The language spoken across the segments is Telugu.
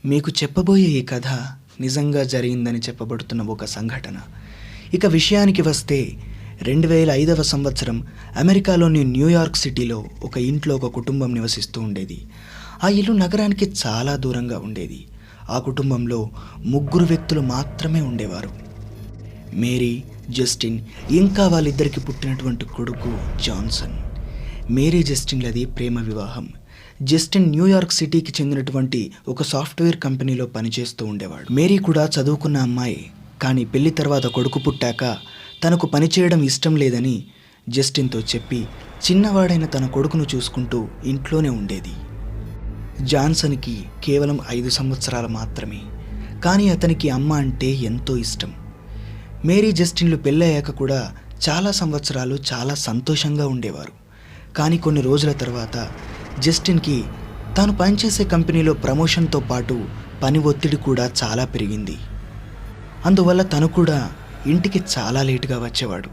మీకు చెప్పబోయే ఈ కథ నిజంగా జరిగిందని చెప్పబడుతున్న ఒక సంఘటన. ఇక విషయానికి వస్తే 2005వ సంవత్సరం అమెరికాలోని న్యూయార్క్ సిటీలో ఒక ఇంట్లో ఒక కుటుంబం నివసిస్తూ ఉండేది. ఆ ఇల్లు నగరానికి చాలా దూరంగా ఉండేది. ఆ కుటుంబంలో 3 వ్యక్తులు మాత్రమే ఉండేవారు. మేరీ, జస్టిన్, ఇంకా వాళ్ళిద్దరికి పుట్టినటువంటి కొడుకు జాన్సన్. మేరీ జస్టిన్లది ప్రేమ వివాహం. జస్టిన్ న్యూయార్క్ సిటీకి చెందినటువంటి ఒక సాఫ్ట్వేర్ కంపెనీలో పనిచేస్తూ ఉండేవాడు. మేరీ కూడా చదువుకున్న అమ్మాయి. కానీ పెళ్లి తర్వాత కొడుకు పుట్టాక తనకు పనిచేయడం ఇష్టం లేదని జస్టిన్తో చెప్పి చిన్నవాడైన తన కొడుకును చూసుకుంటూ ఇంట్లోనే ఉండేది. జాన్సన్కి కేవలం 5 సంవత్సరాలు మాత్రమే. కానీ అతనికి అమ్మ అంటే ఎంతో ఇష్టం. మేరీ జస్టిన్లు పెళ్ళయ్యాక కూడా చాలా సంవత్సరాలు చాలా సంతోషంగా ఉండేవారు. కానీ కొన్ని రోజుల తర్వాత జస్టిన్కి తాను పనిచేసే కంపెనీలో ప్రమోషన్తో పాటు పని ఒత్తిడి కూడా చాలా పెరిగింది. అందువల్ల తను కూడా ఇంటికి చాలా లేటుగా వచ్చేవాడు.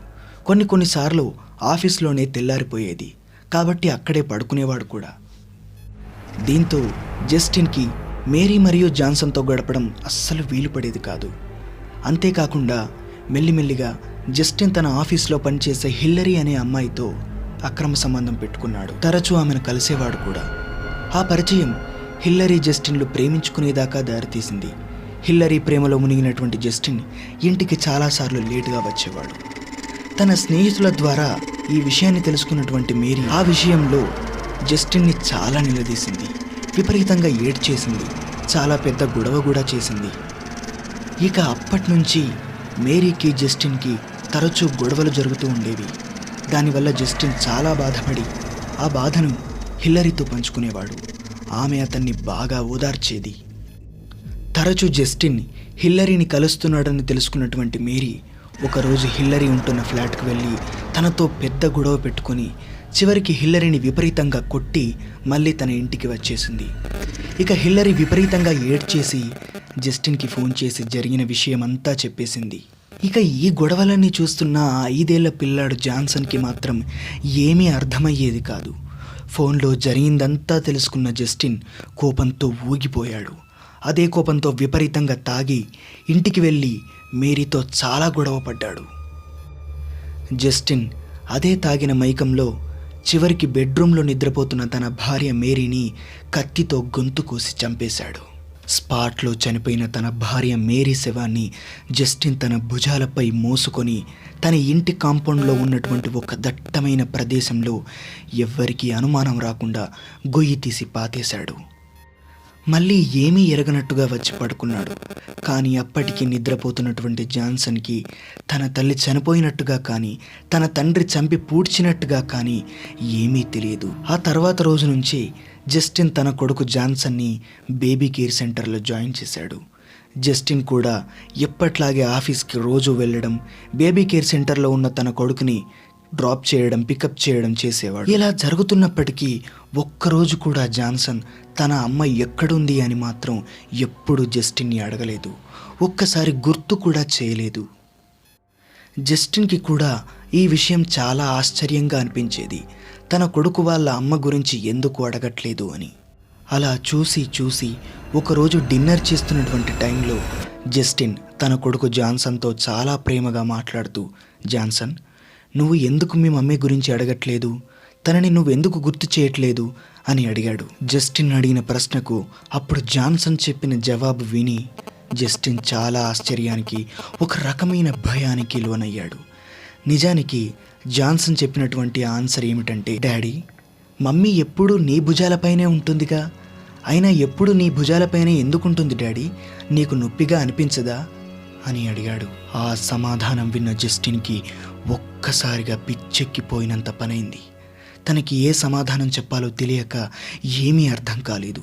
కొన్నిసార్లు ఆఫీస్లోనే తెల్లారిపోయేది. కాబట్టి అక్కడే పడుకునేవాడు కూడా. దీంతో జస్టిన్కి మేరీ మరియు జాన్సన్తో గడపడం అస్సలు వీలు పడేది కాదు. అంతేకాకుండా మెల్లిమెల్లిగా జస్టిన్ తన ఆఫీస్లో పనిచేసే హిల్లరీ అనే అమ్మాయితో అక్రమ సంబంధం పెట్టుకున్నాడు. తరచూ ఆమెను కలిసేవాడు కూడా. ఆ పరిచయం హిల్లరీ జస్టిన్లు ప్రేమించుకునేదాకా దారితీసింది. హిల్లరీ ప్రేమలో మునిగినటువంటి జస్టిన్ ఇంటికి చాలాసార్లు లేటుగా వచ్చేవాడు. తన స్నేహితుల ద్వారా ఈ విషయాన్ని తెలుసుకున్నటువంటి మేరీ ఆ విషయంలో జస్టిన్ని చాలా నిలదీసింది. విపరీతంగా ఏడ్చేసింది. చాలా పెద్ద గొడవ కూడా చేసింది. ఇక అప్పటి నుంచి మేరీకి జస్టిన్కి తరచూ గొడవలు జరుగుతూ ఉండేవి. దానివల్ల జస్టిన్ చాలా బాధపడి ఆ బాధను హిల్లరీతో పంచుకునేవాడు. ఆమె అతన్ని బాగా ఓదార్చేది. తరచూ జస్టిన్ హిల్లరీని కలుస్తున్నాడని తెలుసుకున్నటువంటి మేరీ ఒకరోజు హిల్లరీ ఉంటున్న ఫ్లాట్కి వెళ్ళి తనతో పెద్ద గొడవ పెట్టుకొని చివరికి హిల్లరీని విపరీతంగా కొట్టి మళ్ళీ తన ఇంటికి వచ్చేసింది. ఇక హిల్లరీ విపరీతంగా ఏడ్చేసి జస్టిన్కి ఫోన్ చేసి జరిగిన విషయమంతా చెప్పేసింది. ఇక ఈ గొడవలన్నీ చూస్తున్న ఆ 5 ఏళ్ల పిల్లాడు జాన్సన్కి మాత్రం ఏమీ అర్థమయ్యేది కాదు. ఫోన్లో జరిగిందంతా తెలుసుకున్న జస్టిన్ కోపంతో ఊగిపోయాడు. అదే కోపంతో విపరీతంగా తాగి ఇంటికి వెళ్ళి మేరీతో చాలా గొడవ పడ్డాడు. జస్టిన్ అదే తాగిన మైకంలో చివరికి బెడ్రూమ్లో నిద్రపోతున్న తన భార్య మేరీని కత్తితో గొంతు కోసి చంపేశాడు. స్పాట్లో చనిపోయిన తన భార్య మేరీ శవాన్ని జస్టిన్ తన భుజాలపై మోసుకొని తన ఇంటి కాంపౌండ్లో ఉన్నటువంటి ఒక దట్టమైన ప్రదేశంలో ఎవ్వరికీ అనుమానం రాకుండా గొయ్యి తీసి పాతేశాడు. మళ్ళీ ఏమీ ఎరగనట్టుగా వచ్చి పడుకున్నాడు. కానీ అప్పటికి నిద్రపోతున్నటువంటి జాన్సన్కి తన తల్లి చనిపోయినట్టుగా కానీ తన తండ్రి చంపి పూడ్చినట్టుగా కానీ ఏమీ తెలియదు. ఆ తర్వాత రోజు నుంచి జస్టిన్ తన కొడుకు జాన్సన్ని బేబీ కేర్ సెంటర్లో జాయిన్ చేశాడు. జస్టిన్ కూడా ఎప్పట్లాగే ఆఫీస్కి రోజు వెళ్ళడం, బేబీ కేర్ సెంటర్లో ఉన్న తన కొడుకుని డ్రాప్ చేయడం, పికప్ చేయడం చేసేవాడు. ఇలా జరుగుతున్నప్పటికీ ఒక్కరోజు కూడా జాన్సన్ తన అమ్మ ఎక్కడుంది అని మాత్రం ఎప్పుడు జస్టిన్ని అడగలేదు. ఒక్కసారి గుర్తు కూడా చేయలేదు. జస్టిన్కి కూడా ఈ విషయం చాలా ఆశ్చర్యంగా అనిపించేది. తన కొడుకు వాళ్ళ అమ్మ గురించి ఎందుకు అడగట్లేదు అని. అలా చూసి ఒకరోజు డిన్నర్ చేస్తున్నటువంటి టైంలో జస్టిన్ తన కొడుకు జాన్సన్తో చాలా ప్రేమగా మాట్లాడుతూ, జాన్సన్, నువ్వు ఎందుకు మీ మమ్మీ గురించి అడగట్లేదు? తనని నువ్వెందుకు గుర్తు చేయట్లేదు అని అడిగాడు. జస్టిన్ అడిగిన ప్రశ్నకు అప్పుడు జాన్సన్ చెప్పిన జవాబు విని జస్టిన్ చాలా ఆశ్చర్యానికి, ఒక రకమైన భయానికి లోనయ్యాడు. నిజానికి జాన్సన్ చెప్పినటువంటి ఆన్సర్ ఏమిటంటే, డాడీ, మమ్మీ ఎప్పుడూ నీ భుజాలపైనే ఉంటుందిగా, అయినా ఎప్పుడు నీ భుజాలపైనే ఎందుకుంటుంది డాడీ? నీకు నొప్పిగా అనిపించదా అని అడిగాడు. ఆ సమాధానం విన్న జస్టిన్కి ఒక్కసారిగా పిచ్చెక్కిపోయినంత పనైంది. తనకి ఏ సమాధానం చెప్పాలో తెలియక ఏమీ అర్థం కాలేదు.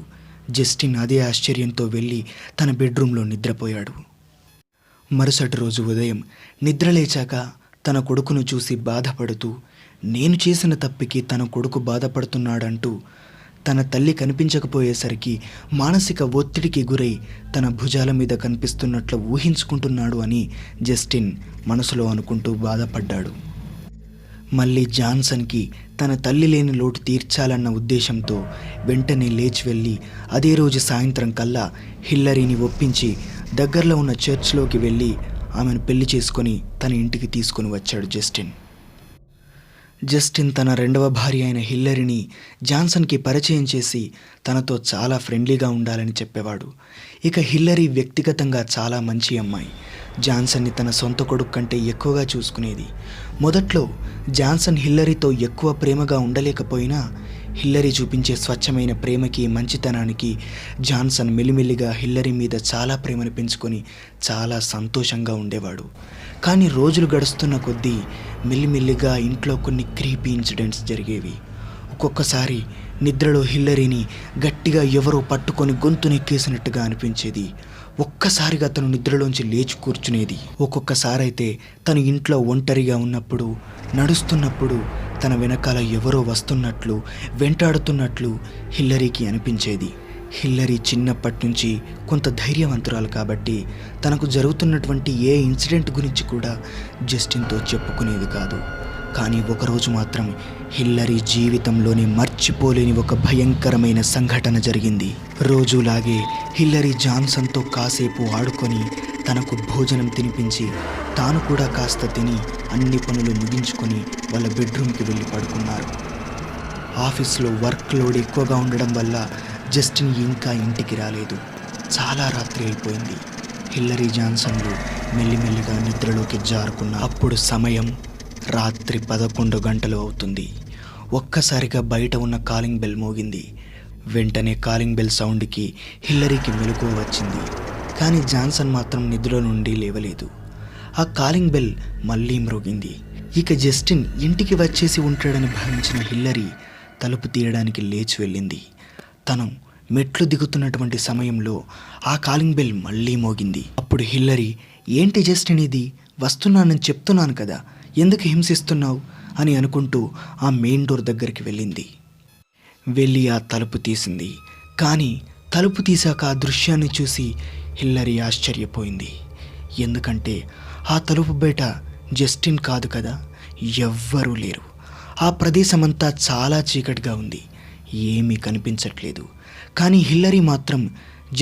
జస్టిన్ అదే ఆశ్చర్యంతో వెళ్ళి తన బెడ్రూమ్లో నిద్రపోయాడు. మరుసటి రోజు ఉదయం నిద్రలేచాక తన కొడుకును చూసి బాధపడుతూ, నేను చేసిన తప్పికి తన కొడుకు బాధపడుతున్నాడంటూ తన తల్లి కనిపించకపోయేసరికి మానసిక ఒత్తిడికి గురై తన భుజాల మీద కనిపిస్తున్నట్లు ఊహించుకుంటున్నాడు అని జస్టిన్ మనసులో అనుకుంటూ బాధపడ్డాడు. మళ్ళీ జాన్సన్కి తన తల్లి లేని లోటు తీర్చాలన్న ఉద్దేశంతో వెంటనే లేచి వెళ్ళి అదే రోజు సాయంత్రం కల్లా హిల్లరీని ఒప్పించి దగ్గరలో ఉన్న చర్చ్లోకి వెళ్ళి ఆమెను పెళ్లి చేసుకొని తన ఇంటికి తీసుకొని వచ్చాడు జస్టిన్ తన రెండవ భార్య అయిన హిల్లరీని జాన్సన్కి పరిచయం చేసి తనతో చాలా ఫ్రెండ్లీగా ఉండాలని చెప్పేవాడు. ఇక హిల్లరీ వ్యక్తిగతంగా చాలా మంచి అమ్మాయి. జాన్సన్ని తన సొంత కొడుకు కంటే ఎక్కువగా చూసుకునేది. మొదట్లో జాన్సన్ హిల్లరీతో ఎక్కువ ప్రేమగా ఉండలేకపోయినా హిల్లరీ చూపించే స్వచ్ఛమైన ప్రేమకి మంచితనానికి జాన్సన్ మెల్లిమెల్లిగా హిల్లరీ మీద చాలా ప్రేమను పెంచుకొని చాలా సంతోషంగా ఉండేవాడు. కానీ రోజులు గడుస్తున్న కొద్దీ మెల్లిమెల్లిగా ఇంట్లో కొన్ని క్రీపీ ఇన్సిడెంట్స్ జరిగేవి. ఒక్కొక్కసారి నిద్రలో హిల్లరీని గట్టిగా ఎవరో పట్టుకొని గొంతు నెక్కేసినట్టుగా అనిపించేది. ఒక్కసారిగా తను నిద్రలోంచి లేచి కూర్చునేది. ఒక్కొక్కసారి అయితే తను ఇంట్లో ఒంటరిగా ఉన్నప్పుడు నడుస్తున్నప్పుడు తన వెనకాల ఎవరో వస్తున్నట్లు వెంటాడుతున్నట్లు హిల్లరీకి అనిపించేది. హిల్లరీ చిన్నప్పటి నుంచి కొంత ధైర్యవంతురాలు కాబట్టి తనకు జరుగుతున్నటువంటి ఏ ఇన్సిడెంట్ గురించి కూడా జస్టిన్తో చెప్పుకునేది కాదు. కానీ ఒకరోజు మాత్రం హిల్లరీ జీవితంలోనే మర్చిపోలేని ఒక భయంకరమైన సంఘటన జరిగింది. రోజులాగే హిల్లరీ జాన్సన్తో కాసేపు ఆడుకొని తనకు భోజనం తినిపించి తాను కూడా కాస్త తిని అన్ని పనులు ముగించుకొని వాళ్ళ బెడ్రూమ్కి వెళ్ళి పడుకున్నారు. ఆఫీస్లో వర్క్ లోడ్ ఎక్కువగా ఉండడం వల్ల జస్టిన్ ఇంకా ఇంటికి రాలేదు. చాలా రాత్రి అయిపోయింది. హిల్లరీ జాన్సన్లు మెల్లిమెల్లిగా నిద్రలోకి జారుకున్నారు. అప్పుడు సమయం రాత్రి 11 గంటలు అవుతుంది. ఒక్కసారిగా బయట ఉన్న కాలింగ్ బెల్ మోగింది. వెంటనే కాలింగ్ బెల్ సౌండ్కి హిల్లరీకి మెలకువ వచ్చింది. కానీ జాన్సన్ మాత్రం నిద్రలో నుండి లేవలేదు. ఆ కాలింగ్ బెల్ మళ్ళీ మ్రోగింది. ఇక జస్టిన్ ఇంటికి వచ్చేసి ఉంటాడని భావించిన హిల్లరీ తలుపు తీయడానికి లేచి వెళ్ళింది. తను మెట్లు దిగుతున్నటువంటి సమయంలో ఆ కాలింగ్ బెల్ మళ్ళీ మోగింది. అప్పుడు హిల్లరీ, ఏంటి జస్టిన్ ఇది, వస్తున్నానని చెప్తున్నాను కదా, ఎందుకు హింసిస్తున్నావు అని అనుకుంటూ ఆ మెయిన్ డోర్ దగ్గరికి వెళ్ళింది. వెళ్ళి ఆ తలుపు తీసింది. కానీ తలుపు తీసాక ఆ దృశ్యాన్ని చూసి హిల్లరీ ఆశ్చర్యపోయింది. ఎందుకంటే ఆ తలుపు బయట జస్టిన్ కాదు కదా, ఎవ్వరూ లేరు. ఆ ప్రదేశమంతా చాలా చీకటిగా ఉంది, ఏమీ కనిపించట్లేదు. కానీ హిల్లరీ మాత్రం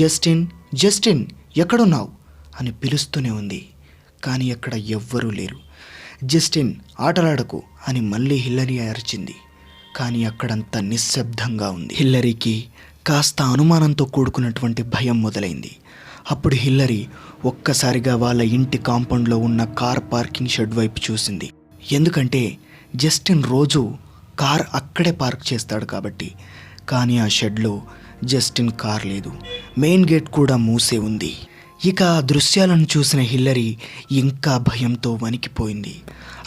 జస్టిన్ జస్టిన్ ఎక్కడున్నావు అని పిలుస్తూనే ఉంది. కానీ అక్కడ ఎవ్వరూ లేరు. జస్టిన్ ఆటలాడకు అని మళ్ళీ హిల్లరీ అరిచింది. కానీ అక్కడంతా నిశ్శబ్దంగా ఉంది. హిల్లరీకి కాస్త అనుమానంతో కూడుకున్నటువంటి భయం మొదలైంది. అప్పుడు హిల్లరీ ఒక్కసారిగా వాళ్ళ ఇంటి కాంపౌండ్లో ఉన్న కార్ పార్కింగ్ షెడ్ వైపు చూసింది. ఎందుకంటే జస్టిన్ రోజు కార్ అక్కడే పార్క్ చేస్తాడు కాబట్టి. కానీ ఆ షెడ్లో జస్టిన్ కార్ లేదు. మెయిన్ గేట్ కూడా మూసే ఉంది. ఇక ఆ దృశ్యాలను చూసిన హిల్లరీ ఇంకా భయంతో వణికిపోయింది.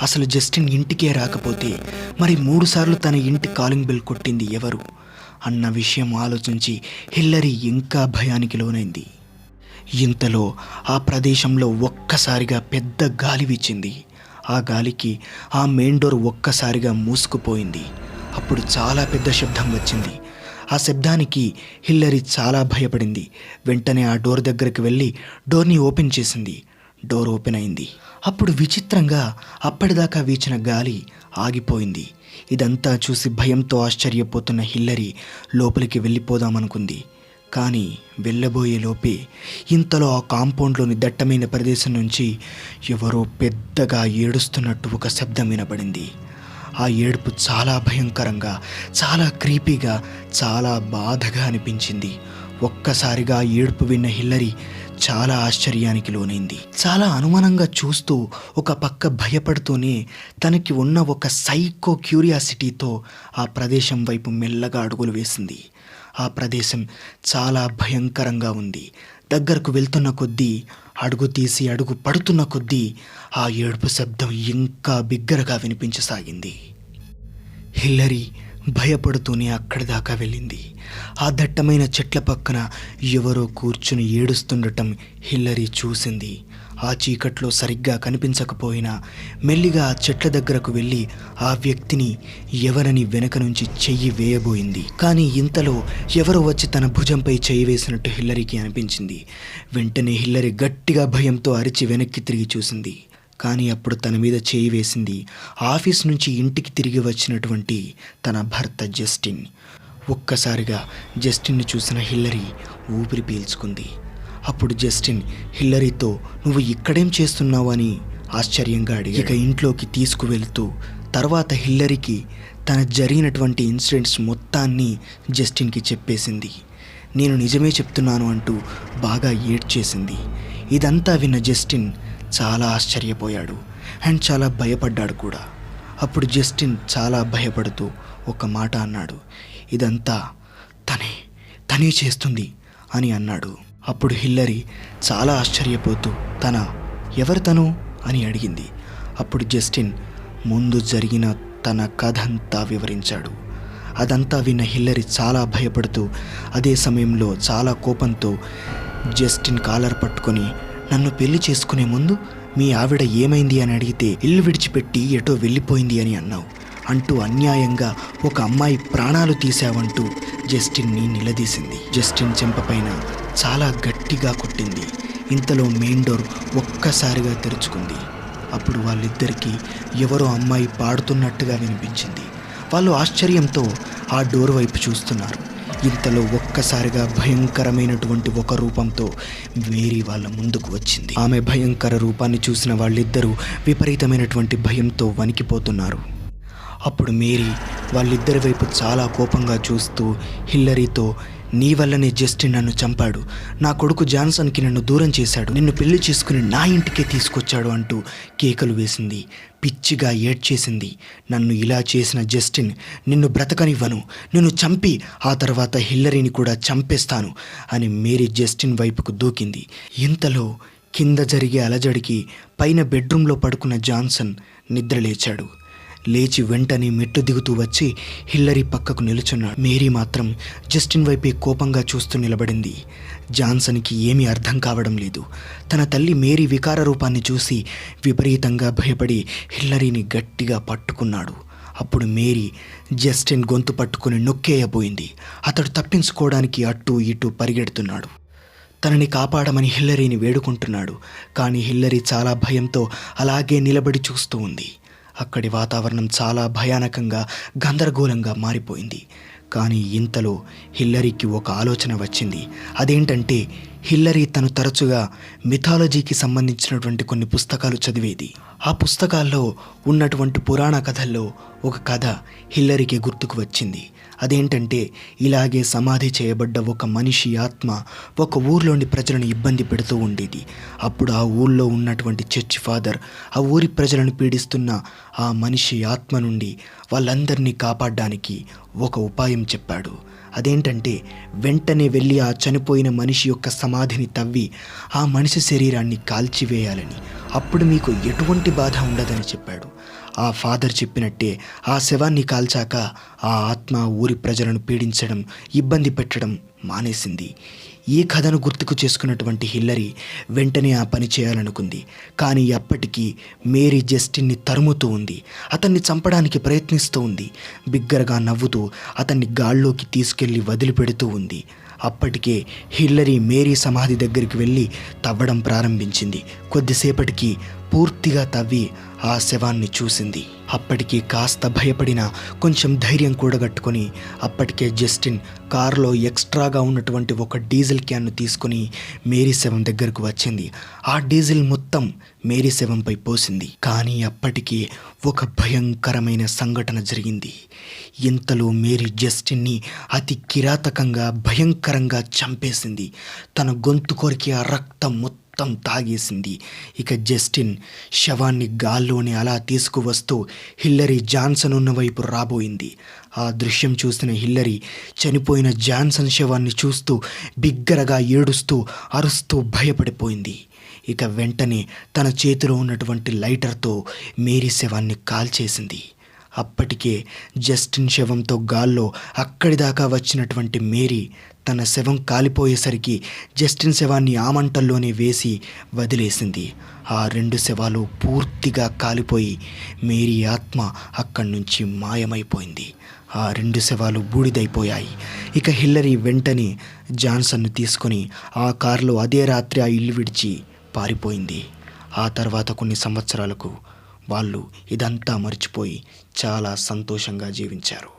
అసలు జస్టిన్ ఇంటికే రాకపోతే మరి 3 సార్లు తన ఇంటి కాలింగ్ బెల్ కొట్టింది ఎవరు అన్న విషయం ఆలోచించి హిల్లరీ ఇంకా భయానికి లోనైంది. ఇంతలో ఆ ప్రదేశంలో ఒక్కసారిగా పెద్ద గాలి వీచింది. ఆ గాలికి ఆ మెయిన్ డోర్ ఒక్కసారిగా మూసుకుపోయింది. అప్పుడు చాలా పెద్ద శబ్దం వచ్చింది. ఆ శబ్దానికి హిల్లరీ చాలా భయపడింది. వెంటనే ఆ డోర్ దగ్గరికి వెళ్ళి డోర్ని ఓపెన్ చేసింది. డోర్ ఓపెన్ అయింది. అప్పుడు విచిత్రంగా అప్పటిదాకా వీచిన గాలి ఆగిపోయింది. ఇదంతా చూసి భయంతో ఆశ్చర్యపోతున్న హిల్లరీ లోపలికి వెళ్ళిపోదామనుకుంది. కానీ వెళ్ళబోయే లోపే ఇంతలో ఆ కాంపౌండ్లోని దట్టమైన ప్రదేశం నుంచి ఎవరో పెద్దగా ఏడుస్తున్నట్టు ఒక శబ్దం వినబడింది. ఆ ఏడుపు చాలా భయంకరంగా, చాలా క్రీపీగా, చాలా బాధగా అనిపించింది. ఒక్కసారిగా ఆ ఏడుపు విన్న హిల్లరీ చాలా ఆశ్చర్యానికి లోనైంది. చాలా అనుమానంగా చూస్తూ ఒక పక్క భయపడుతూనే తనకి ఉన్న ఒక సైకో క్యూరియాసిటీతో ఆ ప్రదేశం వైపు మెల్లగా అడుగులు వేసింది. ఆ ప్రదేశం చాలా భయంకరంగా ఉంది. దగ్గరకు వెళ్తున్న కొద్దీ, అడుగు తీసి అడుగు పడుతున్న కొద్దీ ఆ ఏడుపు శబ్దం ఇంకా బిగ్గరగా వినిపించసాగింది. హిల్లరీ భయపడుతూనే అక్కడి దాకా వెళ్ళింది. ఆ దట్టమైన చెట్ల పక్కన ఎవరో కూర్చుని ఏడుస్తుండటం హిల్లరీ చూసింది. ఆ చీకట్లో సరిగ్గా కనిపించకపోయినా మెల్లిగా ఆ చెట్ల దగ్గరకు వెళ్ళి ఆ వ్యక్తిని ఎవరని వెనక నుంచి చెయ్యి వేయబోయింది. కానీ ఇంతలో ఎవరో వచ్చి తన భుజంపై చెయ్యి వేసినట్టు హిల్లరీకి అనిపించింది. వెంటనే హిల్లరీ గట్టిగా భయంతో అరిచి వెనక్కి తిరిగి చూసింది. కానీ అప్పుడు తన మీద చేయి వేసింది ఆఫీస్ నుంచి ఇంటికి తిరిగి వచ్చినటువంటి తన భర్త జస్టిన్. ఒక్కసారిగా జస్టిన్ని చూసిన హిల్లరీ ఊపిరి పీల్చుకుంది. అప్పుడు జస్టిన్ హిల్లరీతో నువ్వు ఇక్కడేం చేస్తున్నావు అని ఆశ్చర్యంగా అడిగాడు. ఇక ఇంట్లోకి తీసుకువెళ్తూ తర్వాత హిల్లరీకి తన జరిగినటువంటి ఇన్సిడెంట్స్ మొత్తాన్ని జస్టిన్కి చెప్పేసింది. నేను నిజమే చెప్తున్నాను అంటూ బాగా ఏడ్చేసింది. ఇదంతా విన్న జస్టిన్ చాలా ఆశ్చర్యపోయాడు అండ్ చాలా భయపడ్డాడు కూడా. అప్పుడు జస్టిన్ చాలా భయపడుతూ ఒక మాట అన్నాడు, ఇదంతా తనే చేస్తుంది అని అన్నాడు. అప్పుడు హిల్లరీ చాలా ఆశ్చర్యపోతూ ఎవరు తను అని అడిగింది. అప్పుడు జస్టిన్ ముందు జరిగిన తన కథ అంతా వివరించాడు. అదంతా విన్న హిల్లరీ చాలా భయపడుతూ అదే సమయంలో చాలా కోపంతో జస్టిన్ కాలర్ పట్టుకొని నన్ను పెళ్లి చేసుకునే ముందు మీ ఆవిడ ఏమైంది అని అడిగితే ఇల్లు విడిచిపెట్టి ఎటో వెళ్ళిపోయింది అని అన్నావు అంటూ అన్యాయంగా ఒక అమ్మాయి ప్రాణాలు తీశావంటూ జస్టిన్ని నిలదీసింది. జస్టిన్ చెంపపైన చాలా గట్టిగా కొట్టింది. ఇంతలో మెయిన్ డోర్ ఒక్కసారిగా తెరుచుకుంది. అప్పుడు వాళ్ళిద్దరికీ ఎవరో అమ్మాయి పాడుతున్నట్టుగా వినిపించింది. వాళ్ళు ఆశ్చర్యంతో ఆ డోర్ వైపు చూస్తున్నారు. ఇంతలో ఒక్కసారిగా భయంకరమైనటువంటి ఒక రూపంతో మేరీ వాళ్ళ ముందుకు వచ్చింది. ఆమె భయంకర రూపాన్ని చూసిన వాళ్ళిద్దరూ విపరీతమైనటువంటి భయంతో వణికిపోతున్నారు. అప్పుడు మేరీ వాళ్ళిద్దరి వైపు చాలా కోపంగా చూస్తూ హిల్లరీతో నీ వల్లనే జస్టిన్ నన్ను చంపాడు, నా కొడుకు జాన్సన్కి నన్ను దూరం చేశాడు, నిన్ను పెళ్లి చేసుకుని నా ఇంటికే తీసుకొచ్చాడు అంటూ కేకలు వేసింది. పిచ్చిగా ఏడ్చేసింది. నన్ను ఇలా చేసిన జస్టిన్ నిన్ను బ్రతకనివ్వను, నిన్ను చంపి ఆ తర్వాత హిల్లరీని కూడా చంపేస్తాను అని మేరీ జస్టిన్ వైపుకు దూకింది. ఇంతలో కింద జరిగే అలజడికి పైన బెడ్రూమ్లో పడుకున్న జాన్సన్ నిద్రలేచాడు. లేచి వెంటనే మెట్లు దిగుతూ వచ్చి హిల్లరీ పక్కకు నిలుచున్నాడు. మేరీ మాత్రం జస్టిన్ వైపే కోపంగా చూస్తూ నిలబడింది. జాన్సన్కి ఏమీ అర్థం కావడం లేదు. తన తల్లి మేరీ వికార రూపాన్ని చూసి విపరీతంగా భయపడి హిల్లరీని గట్టిగా పట్టుకున్నాడు. అప్పుడు మేరీ జస్టిన్ గొంతు పట్టుకుని నొక్కేయబోయింది. అతడు తప్పించుకోవడానికి అటూ ఇటూ పరిగెడుతున్నాడు. తనని కాపాడమని హిల్లరీని వేడుకుంటున్నాడు. కానీ హిల్లరీ చాలా భయంతో అలాగే నిలబడి చూస్తూ ఉంది. అక్కడి వాతావరణం చాలా భయానకంగా గందరగోళంగా మారిపోయింది. కానీ ఇంతలో హిల్లరీకి ఒక ఆలోచన వచ్చింది. అదేంటంటే హిల్లరీ తను తరచుగా మిథాలజీకి సంబంధించినటువంటి కొన్ని పుస్తకాలు చదివేది. ఆ పుస్తకాల్లో ఉన్నటువంటి పురాణ కథల్లో ఒక కథ హిల్లరీకి గుర్తుకు వచ్చింది. అదేంటంటే ఇలాగే సమాధి చేయబడ్డ ఒక మనిషి ఆత్మ ఒక ఊర్లోని ప్రజలను ఇబ్బంది పెడుతూ ఉండేది. అప్పుడు ఆ ఊళ్ళో ఉన్నటువంటి చర్చ్ ఫాదర్ ఆ ఊరి ప్రజలను పీడిస్తున్న ఆ మనిషి ఆత్మ నుండి వాళ్ళందరినీ కాపాడడానికి ఒక ఉపాయం చెప్పాడు. అదేంటంటే వెంటనే వెళ్ళి ఆ చనిపోయిన మనిషి యొక్క సమాధిని తవ్వి ఆ మనిషి శరీరాన్ని కాల్చివేయాలని, అప్పుడు మీకు ఎటువంటి బాధ ఉండదని చెప్పాడు. ఆ ఫాదర్ చెప్పినట్టే ఆ శవాన్ని కాల్చాక ఆ ఆత్మ ఊరి ప్రజలను పీడించడం, ఇబ్బంది పెట్టడం మానేసింది. ఈ కథను గుర్తుకు చేసుకున్నటువంటి హిల్లరీ వెంటనే ఆ పని చేయాలనుకుంది. కానీ అప్పటికి మేరీ జస్టిన్ని తరుముతూ ఉంది. అతన్ని చంపడానికి ప్రయత్నిస్తూ ఉంది. బిగ్గరగా నవ్వుతూ అతన్ని గాల్లోకి తీసుకెళ్లి వదిలిపెడుతూ ఉంది. అప్పటికే హిల్లరీ మేరీ సమాధి దగ్గరికి వెళ్ళి తవ్వడం ప్రారంభించింది. కొద్దిసేపటికి పూర్తిగా తవ్వి ఆ శవాన్ని చూసింది. అప్పటికి కాస్త భయపడిన కొంచెం ధైర్యం కూడగట్టుకొని అప్పటికే జస్టిన్ కారులో ఎక్స్ట్రాగా ఉన్నటువంటి ఒక డీజిల్ క్యాన్ను తీసుకుని మేరీ శవం దగ్గరకు వచ్చింది. ఆ డీజిల్ మొత్తం మేరీ శవంపై పోసింది. కానీ అప్పటికే ఒక భయంకరమైన సంఘటన జరిగింది. ఇంతలో మేరీ జస్టిన్ని అతి కిరాతకంగా భయంకరంగా చంపేసింది. తన గొంతు కొరికి ఆ రక్తం మొత్తం తాగేసింది. ఇక జస్టిన్ శవాన్ని గాల్లోనే అలా తీసుకువస్తూ హిల్లరీ జాన్సన్ ఉన్న వైపు రాబోయింది. ఆ దృశ్యం చూసిన హిల్లరీ చనిపోయిన జాన్సన్ శవాన్ని చూస్తూ బిగ్గరగా ఏడుస్తూ అరుస్తూ భయపడిపోయింది. ఇక వెంటనే తన చేతిలో ఉన్నటువంటి లైటర్తో మేరీ శవాన్ని కాల్చేసింది. అప్పటికే జస్టిన్ శవంతో గాల్లో అక్కడి దాకా వచ్చినటువంటి మేరీ తన శవం కాలిపోయేసరికి జస్టిన్ శవాన్ని ఆ మంటల్లోనే వేసి వదిలేసింది. ఆ 2 శవాలు పూర్తిగా కాలిపోయి మేరీ ఆత్మ అక్కడి నుంచి మాయమైపోయింది. ఆ 2 శవాలు బూడిదైపోయాయి. ఇక హిల్లరీ వెంటనే జాన్సన్ను తీసుకొని ఆ కారులో అదే రాత్రి ఆ ఇల్లు విడిచి పారిపోయింది. ఆ తర్వాత కొన్ని సంవత్సరాలకు వాళ్ళు ఇదంతా మర్చిపోయి చాలా సంతోషంగా జీవించారు.